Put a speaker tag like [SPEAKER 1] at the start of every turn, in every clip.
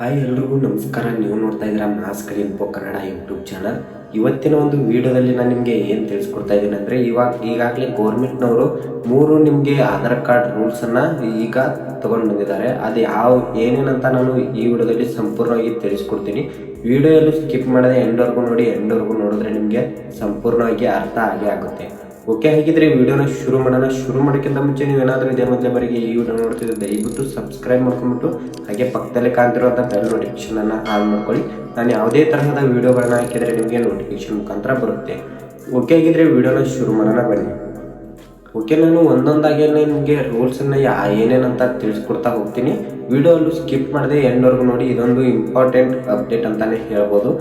[SPEAKER 1] Hi ಎಲ್ರಿಗೂ ನಮಸ್ಕಾರ. ನೀವು ನೋಡ್ತಾ ಇದ್ದೀರಾ mass info Kannada YouTube channel. ಇವತ್ತಿನ ಒಂದು ವಿಡಿಯೋದಲ್ಲಿ ನಾನು ನಿಮಗೆ ಏನು ತಿಳಿಸ್ಕೊಡ್ತಾ ಇದ್ದೀನಿ ಅಂದರೆ ಈಗಾಗಲೇ ಗೌರ್ಮೆಂಟ್ನವರು 3 ನಿಮಗೆ ಆಧಾರ್ ಕಾರ್ಡ್ ರೂಲ್ಸನ್ನು ಈಗ ತೊಗೊಂಡು ಬಂದಿದ್ದಾರೆ. ಅದು ಏನೇನಂತ ನಾನು ಈ ವಿಡಿಯೋದಲ್ಲಿ ಸಂಪೂರ್ಣವಾಗಿ ತಿಳಿಸ್ಕೊಡ್ತೀನಿ. ವಿಡಿಯೋಯಲ್ಲಿ ಸ್ಕಿಪ್ ಮಾಡದೆ ಎಂಡ್ವರೆಗೂ ನೋಡಿದ್ರೆ ನಿಮಗೆ ಸಂಪೂರ್ಣವಾಗಿ ಅರ್ಥ ಆಗುತ್ತೆ. ಓಕೆ, ಹಾಗಿದ್ರೆ ವಿಡಿಯೋನ ಶುರು ಮಾಡೋಣ. ಶುರು ಮಾಡೋಕ್ಕಿಂತ ಮುಂಚೆ ನೀವೇನಾದರೂ ಇದೇ ಮೊದಲೇ ಬಾರಿಗೆ ಈ ವಿಡಿಯೋ ನೋಡ್ತಿದ್ರೆ ದಯವಿಟ್ಟು ಸಬ್ಸ್ಕ್ರೈಬ್ ಮಾಡ್ಕೊಂಡ್ಬಿಟ್ಟು ಹಾಗೆ ಪಕ್ಕದಲ್ಲೇ ಕಾಣ್ತಿರುವಂಥ ಬೆಲ್ ನೋಟಿಫಿಕೇಶನನ್ನು ಆನ್ ಮಾಡ್ಕೊಳ್ಳಿ. ನಾನು ಯಾವುದೇ ತರಹದ ವಿಡಿಯೋಗಳನ್ನ ಹಾಕಿದರೆ ನಿಮಗೆ ನೋಟಿಫಿಕೇಶನ್ ಮುಖಾಂತರ ಬರುತ್ತೆ. ಓಕೆ, ಹಾಗಿದ್ರೆ ವಿಡಿಯೋನ ಶುರು ಮಾಡೋಣ ಬನ್ನಿ. ಓಕೆ, ನಾನು ಒಂದೊಂದಾಗಿ ನಿಮಗೆ ರೂಲ್ಸನ್ನು ಏನೇನಂತ ತಿಳಿಸ್ಕೊಡ್ತಾ ಹೋಗ್ತೀನಿ. ವಿಡಿಯೋಲ್ಲೂ ಸ್ಕಿಪ್ ಮಾಡದೆ ಎಂಡ್ವರೆಗೂ ನೋಡಿ. ಇದೊಂದು ಇಂಪಾರ್ಟೆಂಟ್ ಅಪ್ಡೇಟ್ ಅಂತಲೇ ಹೇಳ್ಬೋದು.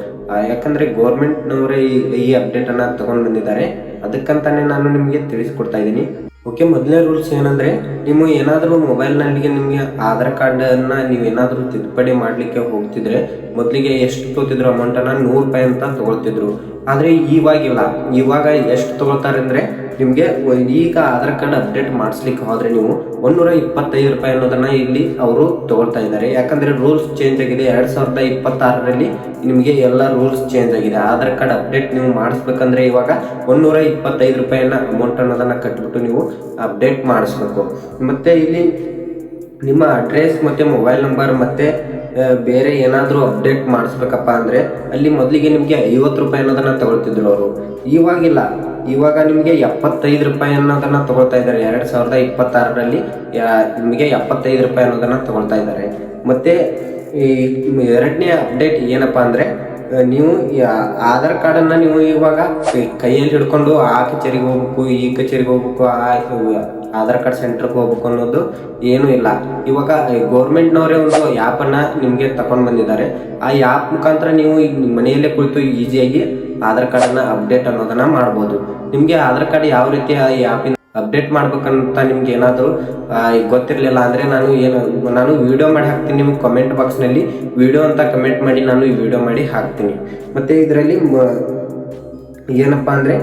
[SPEAKER 1] ಯಾಕಂದರೆ ಗೌರ್ಮೆಂಟ್ನವರೇ ಈ ಅಪ್ಡೇಟನ್ನು ತೊಗೊಂಡು ಬಂದಿದ್ದಾರೆ. ಅದಕ್ಕಂತಾನೆ ನಾನು ನಿಮಗೆ ತಿಳಿಸ್ಕೊಡ್ತಾ ಇದ್ದೀನಿ. ಓಕೆ, ಮೊದಲನೇ ರೂಲ್ಸ್ ಏನಂದರೆ, ನೀವು ಏನಾದರೂ ಮೊಬೈಲ್ನಲ್ಲಿ ನಿಮಗೆ ಆಧಾರ್ ಕಾರ್ಡನ್ನು ನೀವೇನಾದರೂ ತಿದ್ದುಪಡಿ ಮಾಡಲಿಕ್ಕೆ ಹೋಗ್ತಿದ್ರೆ ಮೊದಲಿಗೆ ಎಷ್ಟು ತೊಗೊತಿದ್ರು ಅಮೌಂಟನ್ನು ₹100 ಅಂತ ತೊಗೊಳ್ತಿದ್ರು. ಆದರೆ ಇವಾಗ ಎಷ್ಟು ತೊಗೊಳ್ತಾರೆ ಅಂದರೆ, ನಿಮಗೆ ಈಗ ಆಧಾರ್ ಕಾರ್ಡ್ ಅಪ್ಡೇಟ್ ಮಾಡಿಸ್ಲಿಕ್ಕೆ ಹೋದರೆ ನೀವು ₹125 ಅನ್ನೋದನ್ನು ಇಲ್ಲಿ ಅವರು ತೊಗೊಳ್ತಾ ಇದ್ದಾರೆ. ಯಾಕಂದರೆ ರೂಲ್ಸ್ ಚೇಂಜ್ ಆಗಿದೆ. 2026ರಲ್ಲಿ ನಿಮಗೆ ಎಲ್ಲ ರೂಲ್ಸ್ ಚೇಂಜ್ ಆಗಿದೆ. ಆಧಾರ್ ಕಾರ್ಡ್ ಅಪ್ಡೇಟ್ ನೀವು ಮಾಡಿಸ್ಬೇಕಂದ್ರೆ ಇವಾಗ ₹125 ಅಮೌಂಟ್ ಅನ್ನೋದನ್ನು ಕಟ್ಬಿಟ್ಟು ನೀವು ಅಪ್ಡೇಟ್ ಮಾಡಿಸ್ಬೇಕು. ಮತ್ತು ಇಲ್ಲಿ ನಿಮ್ಮ ಅಡ್ರೆಸ್ ಮತ್ತು ಮೊಬೈಲ್ ನಂಬರ್ ಮತ್ತು ಬೇರೆ ಏನಾದರೂ ಅಪ್ಡೇಟ್ ಮಾಡಿಸ್ಬೇಕಪ್ಪ ಅಂದರೆ ಅಲ್ಲಿ ಮೊದಲಿಗೆ ನಿಮಗೆ ₹50 ಅನ್ನೋದನ್ನು ತಗೊಳ್ತಿದ್ರು ಅವರು. ಇವಾಗ ನಿಮಗೆ ₹75 ಅನ್ನೋದನ್ನು ತಗೊಳ್ತಾ ಇದ್ದಾರೆ. 2026ರಲ್ಲಿ ನಿಮಗೆ ₹75 ಅನ್ನೋದನ್ನು ತಗೊಳ್ತಾ ಇದ್ದಾರೆ. ಮತ್ತು ಎರಡನೇ ಅಪ್ಡೇಟ್ ಏನಪ್ಪ ಅಂದರೆ, ನೀವು ಆಧಾರ್ ಕಾರ್ಡನ್ನು ನೀವು ಇವಾಗ ಕೈಯಲ್ಲಿ ಹಿಡ್ಕೊಂಡು ಆ ಕಚೇರಿಗೆ ಹೋಗ್ಬೇಕು, ಈ ಕಚೇರಿಗೆ ಹೋಗ್ಬೇಕು, ಆಧಾರ್ ಕಾರ್ಡ್ ಸೆಂಟ್ರಿಗೆ ಹೋಗ್ಬೇಕು ಅನ್ನೋದು ಏನೂ ಇಲ್ಲ. ಇವಾಗ ಗೌರ್ಮೆಂಟ್ನವರೇ ಒಂದು ಆ್ಯಪನ್ನು ನಿಮಗೆ ತಗೊಂಡು ಬಂದಿದ್ದಾರೆ. ಆ ಆ್ಯಪ್ ಮುಖಾಂತರ ನೀವು ಮನೆಯಲ್ಲೇ ಕುಳಿತು ಈಸಿಯಾಗಿ ಆಧಾರ್ ಕಾರ್ಡನ್ನು ಅಪ್ಡೇಟ್ ಅನ್ನೋದನ್ನು ಮಾಡ್ಬೋದು. ನಿಮಗೆ ಆಧಾರ್ ಕಾರ್ಡ್ ಯಾವ ರೀತಿ ಆ ಆ್ಯಪಿಂದ ಅಪ್ಡೇಟ್ ಮಾಡ್ಬೇಕಂತ ನಿಮ್ಗೆ ಏನಾದರೂ ಗೊತ್ತಿರಲಿಲ್ಲ ಅಂದರೆ ನಾನು ವಿಡಿಯೋ ಮಾಡಿ ಹಾಕ್ತೀನಿ. ನಿಮಗೆ ಕಮೆಂಟ್ ಬಾಕ್ಸ್ನಲ್ಲಿ ವಿಡಿಯೋ ಅಂತ ಕಮೆಂಟ್ ಮಾಡಿ ನಾನು ಈ ವಿಡಿಯೋ ಮಾಡಿ ಹಾಕ್ತೀನಿ. ಮತ್ತು ಇದರಲ್ಲಿ ಏನಪ್ಪ ಅಂದರೆ,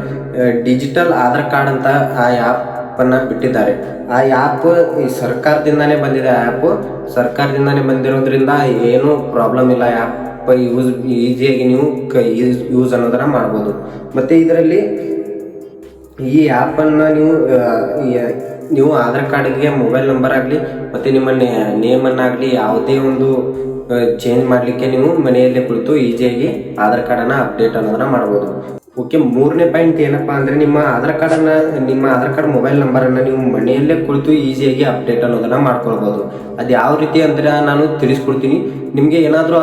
[SPEAKER 1] ಡಿಜಿಟಲ್ ಆಧಾರ್ ಕಾರ್ಡ್ ಅಂತ ಆ ಆ್ಯಪನ್ನು ಬಿಟ್ಟಿದ್ದಾರೆ. ಆ ಆ್ಯಪ್ ಈ ಸರ್ಕಾರದಿಂದನೇ ಬಂದಿದೆ. ಆ ಆ್ಯಪು ಸರ್ಕಾರದಿಂದನೇ ಬಂದಿರೋದ್ರಿಂದ ಏನೂ ಪ್ರಾಬ್ಲಮ್ ಇಲ್ಲ. ಆ್ಯಪ್ ಈಸಿಯಾಗಿ ನೀವು ಯೂಸ್ ಅನ್ನೋದನ್ನು ಮಾಡ್ಬೋದು. ಮತ್ತು ಇದರಲ್ಲಿ ಈ ಆ್ಯಪನ್ನು ನೀವು ಆಧಾರ್ ಕಾರ್ಡ್ಗೆ ಮೊಬೈಲ್ ನಂಬರ್ ಆಗಲಿ ಮತ್ತು ನಿಮ್ಮ ನೇಮನ್ನಾಗಲಿ ಯಾವುದೇ ಒಂದು ಚೇಂಜ್ ಮಾಡಲಿಕ್ಕೆ ನೀವು ಮನೆಯಲ್ಲೇ ಕುಳಿತು ಈಸಿಯಾಗಿ ಆಧಾರ್ ಕಾರ್ಡನ್ನು ಅಪ್ಡೇಟ್ ಅನ್ನೋದನ್ನು ಮಾಡ್ಬೋದು. ಓಕೆ, ಮೂರನೇ ಪಾಯಿಂಟ್ ಏನಪ್ಪ ಅಂದರೆ, ನಿಮ್ಮ ಆಧಾರ್ ಕಾರ್ಡ್ ಮೊಬೈಲ್ ನಂಬರನ್ನು ನೀವು ಮನೆಯಲ್ಲೇ ಕುಳಿತು ಈಸಿಯಾಗಿ ಅಪ್ಡೇಟ್ ಅನ್ನೋದನ್ನು ಮಾಡ್ಕೊಳ್ಬೋದು. ಅದು ಯಾವ ರೀತಿ ಅಂದರೆ ನಾನು ತಿಳಿಸ್ಕೊಡ್ತೀನಿ. ನಿಮಗೆ ಏನಾದರೂ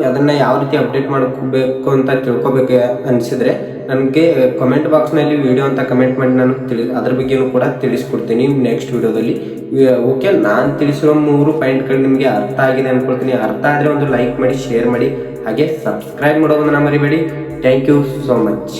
[SPEAKER 1] ಅದನ್ನು ಯಾವ ರೀತಿ ಅಪ್ಡೇಟ್ ಮಾಡ್ಕೋಬೇಕು ಅಂತ ತಿಳ್ಕೊಬೇಕು ಅನಿಸಿದರೆ ನನಗೆ ಕಮೆಂಟ್ ಬಾಕ್ಸ್ನಲ್ಲಿ ವಿಡಿಯೋ ಅಂತ ಕಮೆಂಟ್ ಮಾಡಿ ನಾನು ಅದ್ರ ಬಗ್ಗೆಯೂ ಕೂಡ ತಿಳಿಸ್ಕೊಡ್ತೀನಿ ನೆಕ್ಸ್ಟ್ ವಿಡಿಯೋದಲ್ಲಿ. ಓಕೆ, ನಾನು ತಿಳಿಸಿರೋ 3 ಪಾಯಿಂಟ್ಗಳು ನಿಮಗೆ ಅರ್ಥ ಆಗಿದೆ ಅಂದ್ಕೊಳ್ತೀನಿ. ಅರ್ಥ ಆದರೆ ಒಂದು ಲೈಕ್ ಮಾಡಿ, ಶೇರ್ ಮಾಡಿ, ಹಾಗೆ ಸಬ್ಸ್ಕ್ರೈಬ್ ಮಾಡೋದನ್ನು ಮರಿಬೇಡಿ. Thank you so much.